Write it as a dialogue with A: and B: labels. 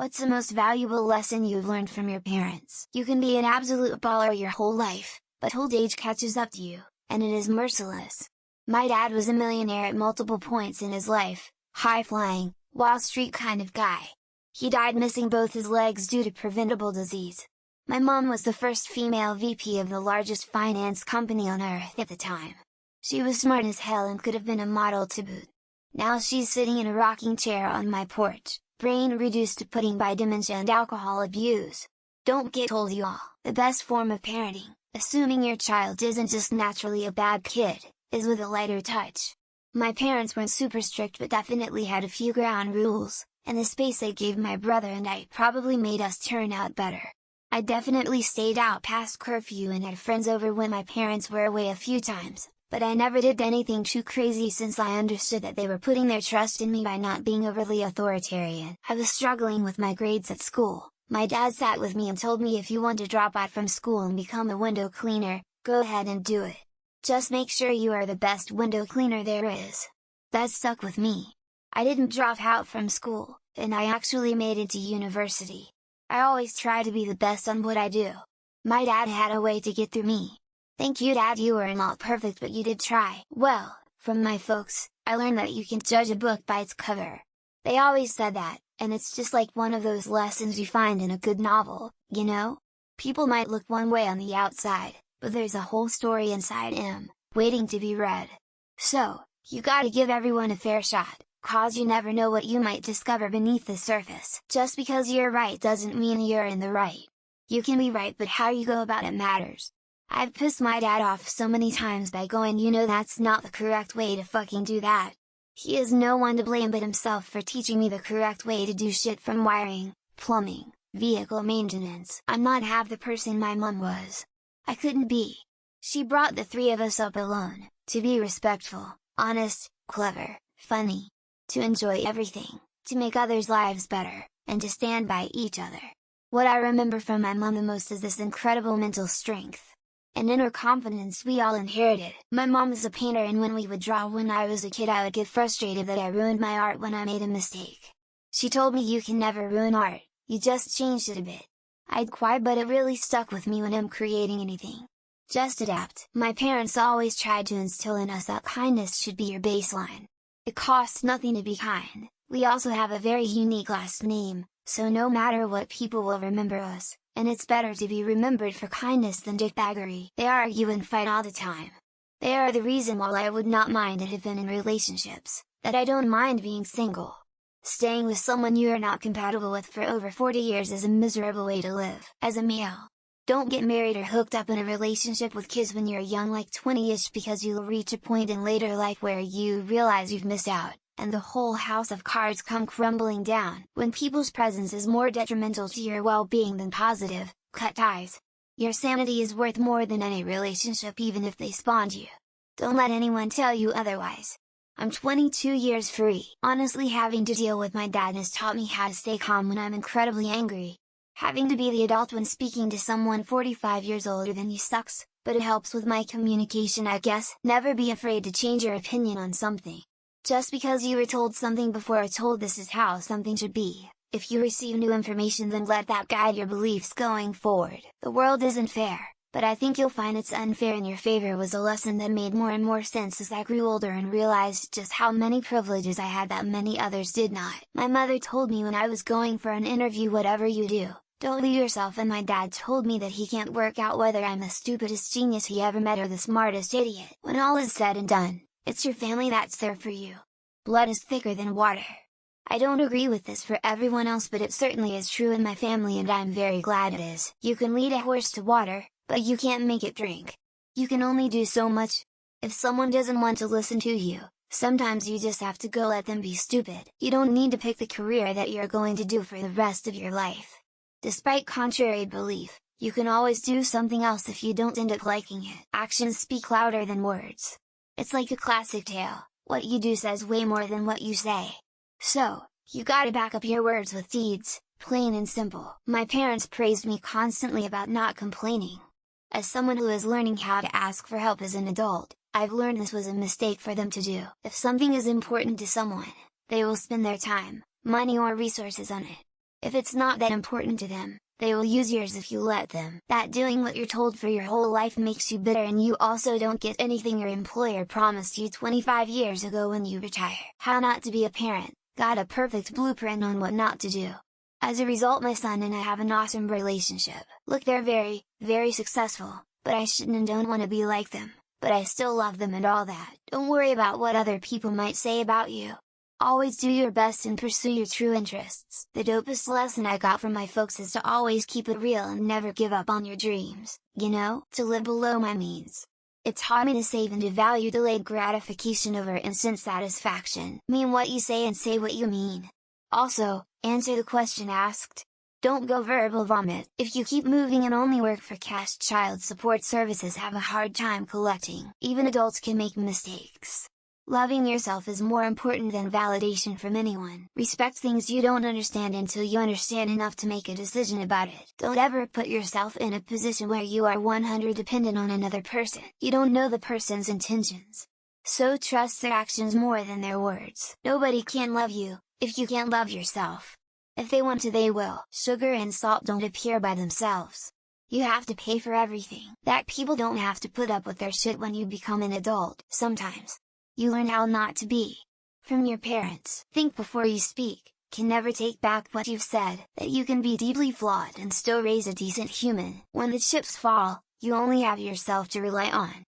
A: What's the most valuable lesson you've learned from your parents? You can be an absolute baller your whole life, but old age catches up to you, and it is merciless. My dad was a millionaire at multiple points in his life, high-flying, Wall Street kind of guy. He died missing both his legs due to preventable disease. My mom was the first female VP of the largest finance company on earth at the time. She was smart as hell and could have been a model to boot. Now she's sitting in a rocking chair on my porch, brain reduced to pudding by dementia and alcohol abuse. Don't get told y'all. The best form of parenting, assuming your child isn't just naturally a bad kid, is with a lighter touch. My parents weren't super strict but definitely had a few ground rules, and the space they gave my brother and I probably made us turn out better. I definitely stayed out past curfew and had friends over when my parents were away a few times, but I never did anything too crazy since I understood that they were putting their trust in me by not being overly authoritarian. I was struggling with my grades at school. My dad sat with me and told me, if you want to drop out from school and become a window cleaner, go ahead and do it. Just make sure you are the best window cleaner there is. That stuck with me. I didn't drop out from school, and I actually made it to university. I always try to be the best on what I do. My dad had a way to get through me. Thank you, Dad, you weren't all perfect but you did try. Well, from my folks, I learned that you can judge a book by its cover. They always said that, and it's just like one of those lessons you find in a good novel, you know? People might look one way on the outside, but there's a whole story inside 'em, waiting to be read. So, you gotta give everyone a fair shot, 'cause you never know what you might discover beneath the surface. Just because you're right doesn't mean you're in the right. You can be right, but how you go about it matters. I've pissed my dad off so many times by going, you know, that's not the correct way to fucking do that. He is no one to blame but himself for teaching me the correct way to do shit, from wiring, plumbing, vehicle maintenance. I'm not half the person my mom was. I couldn't be. She brought the three of us up alone, to be respectful, honest, clever, funny, to enjoy everything, to make others' lives better, and to stand by each other. What I remember from my mom the most is this incredible mental strength and inner confidence we all inherited. My mom is a painter, and when we would draw when I was a kid I would get frustrated that I ruined my art when I made a mistake. She told me, you can never ruin art, you just changed it a bit. I'd cry, but it really stuck with me when I'm creating anything. Just adapt. My parents always tried to instill in us that kindness should be your baseline. It costs nothing to be kind. We also have a very unique last name, so no matter what, people will remember us. And it's better to be remembered for kindness than dickbaggery. They argue and fight all the time. They are the reason why I would not mind it if been in relationships, that I don't mind being single. Staying with someone you are not compatible with for over 40 years is a miserable way to live. As a male, don't get married or hooked up in a relationship with kids when you're young, like 20ish, because you'll reach a point in later life where you realize you've missed out, and the whole house of cards come crumbling down. When people's presence is more detrimental to your well-being than positive, cut ties. Your sanity is worth more than any relationship, even if they spawned you. Don't let anyone tell you otherwise. I'm 22 years free. Honestly, having to deal with my dad has taught me how to stay calm when I'm incredibly angry. Having to be the adult when speaking to someone 45 years older than you sucks, but it helps with my communication, I guess. Never be afraid to change your opinion on something. Just because you were told something before or told this is how something should be, if you receive new information, then let that guide your beliefs going forward. The world isn't fair, but I think you'll find it's unfair in your favor was a lesson that made more and more sense as I grew older and realized just how many privileges I had that many others did not. My mother told me when I was going for an interview, whatever you do, don't be yourself, and my dad told me that he can't work out whether I'm the stupidest genius he ever met or the smartest idiot. When all is said and done, it's your family that's there for you. Blood is thicker than water. I don't agree with this for everyone else, but it certainly is true in my family, and I'm very glad it is. You can lead a horse to water, but you can't make it drink. You can only do so much. If someone doesn't want to listen to you, sometimes you just have to go let them be stupid. You don't need to pick the career that you're going to do for the rest of your life. Despite contrary belief, you can always do something else if you don't end up liking it. Actions speak louder than words. It's like a classic tale, what you do says way more than what you say. So, you gotta back up your words with deeds, plain and simple. My parents praised me constantly about not complaining. As someone who is learning how to ask for help as an adult, I've learned this was a mistake for them to do. If something is important to someone, they will spend their time, money or resources on it. If it's not that important to them, they will use yours if you let them. That doing what you're told for your whole life makes you bitter, and you also don't get anything your employer promised you 25 years ago when you retire. How not to be a parent, got a perfect blueprint on what not to do. As a result, my son and I have an awesome relationship. Look, they're very, very successful, but I shouldn't and don't want to be like them, but I still love them and all that. Don't worry about what other people might say about you. Always do your best and pursue your true interests. The dopest lesson I got from my folks is to always keep it real and never give up on your dreams, you know, to live below my means. It's hard me to save and to value delayed gratification over instant satisfaction. Mean what you say and say what you mean. Also, answer the question asked. Don't go verbal vomit. If you keep moving and only work for cash, child support services have a hard time collecting. Even adults can make mistakes. Loving yourself is more important than validation from anyone. Respect things you don't understand until you understand enough to make a decision about it. Don't ever put yourself in a position where you are 100% dependent on another person. You don't know the person's intentions. So trust their actions more than their words. Nobody can love you if you can't love yourself. If they want to, they will. Sugar and salt don't appear by themselves. You have to pay for everything. That people don't have to put up with their shit when you become an adult. Sometimes you learn how not to be. From your parents. Think before you speak, can never take back what you've said, that you can be deeply flawed and still raise a decent human. When the chips fall, you only have yourself to rely on.